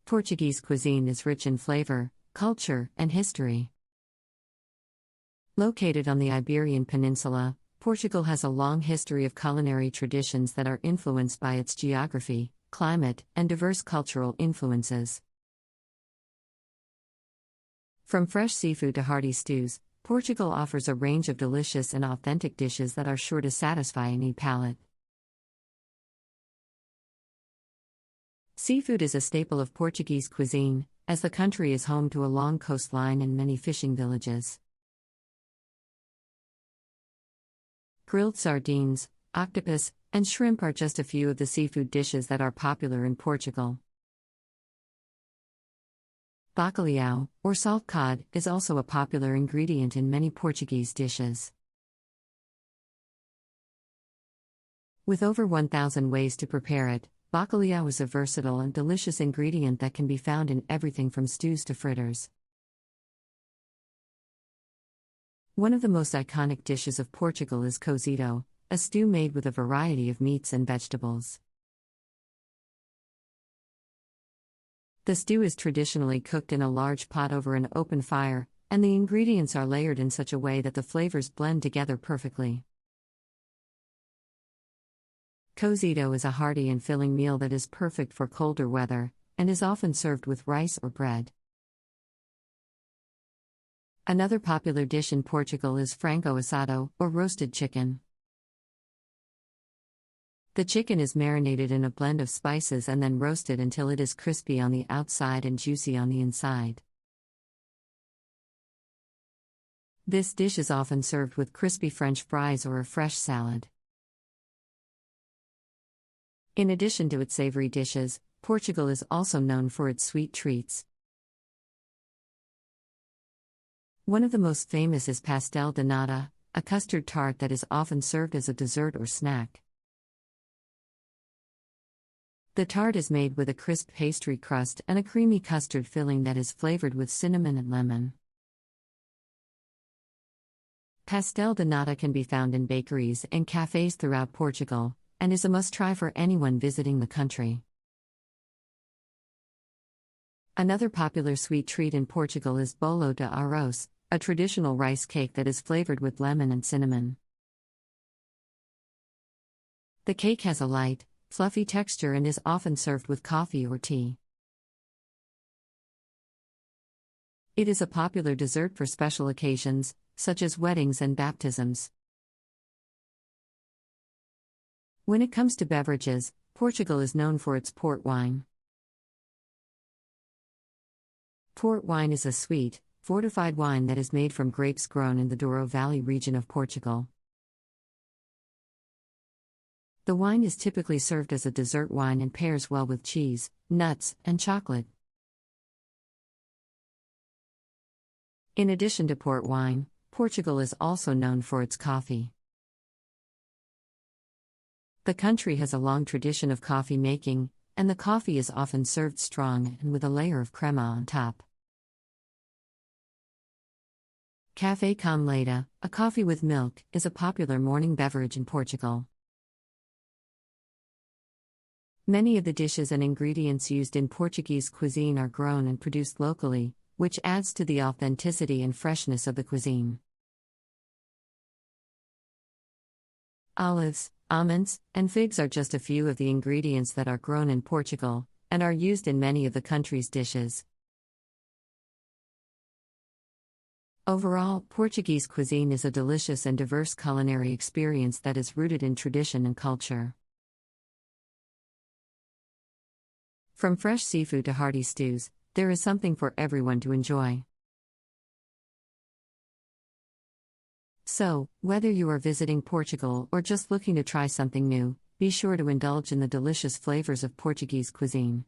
Portuguese cuisine is rich in flavor, culture, and history. Located on the Iberian Peninsula, Portugal has a long history of culinary traditions that are influenced by its geography, climate, and diverse cultural influences. From fresh seafood to hearty stews, Portugal offers a range of delicious and authentic dishes that are sure to satisfy any palate. Seafood is a staple of Portuguese cuisine, as the country is home to a long coastline and many fishing villages. Grilled sardines, octopus, and shrimp are just a few of the seafood dishes that are popular in Portugal. Bacalhau, or salt cod, is also a popular ingredient in many Portuguese dishes. With over 1,000 ways to prepare it, bacalhau is a versatile and delicious ingredient that can be found in everything from stews to fritters. One of the most iconic dishes of Portugal is cozido, a stew made with a variety of meats and vegetables. The stew is traditionally cooked in a large pot over an open fire, and the ingredients are layered in such a way that the flavors blend together perfectly. Cozido is a hearty and filling meal that is perfect for colder weather, and is often served with rice or bread. Another popular dish in Portugal is frango assado, or roasted chicken. The chicken is marinated in a blend of spices and then roasted until it is crispy on the outside and juicy on the inside. This dish is often served with crispy French fries or a fresh salad. In addition to its savory dishes, Portugal is also known for its sweet treats. One of the most famous is pastel de nata, a custard tart that is often served as a dessert or snack. The tart is made with a crisp pastry crust and a creamy custard filling that is flavored with cinnamon and lemon. Pastel de nata can be found in bakeries and cafes throughout Portugal, and is a must-try for anyone visiting the country. Another popular sweet treat in Portugal is bolo de arroz, a traditional rice cake that is flavored with lemon and cinnamon. The cake has a light, fluffy texture and is often served with coffee or tea. It is a popular dessert for special occasions, such as weddings and baptisms. When it comes to beverages, Portugal is known for its port wine. Port wine is a sweet, fortified wine that is made from grapes grown in the Douro Valley region of Portugal. The wine is typically served as a dessert wine and pairs well with cheese, nuts, and chocolate. In addition to port wine, Portugal is also known for its coffee. The country has a long tradition of coffee making, and the coffee is often served strong and with a layer of crema on top. Café com leite, a coffee with milk, is a popular morning beverage in Portugal. Many of the dishes and ingredients used in Portuguese cuisine are grown and produced locally, which adds to the authenticity and freshness of the cuisine. Olives, almonds, and figs are just a few of the ingredients that are grown in Portugal, and are used in many of the country's dishes. Overall, Portuguese cuisine is a delicious and diverse culinary experience that is rooted in tradition and culture. From fresh seafood to hearty stews, there is something for everyone to enjoy. So, whether you are visiting Portugal or just looking to try something new, be sure to indulge in the delicious flavors of Portuguese cuisine.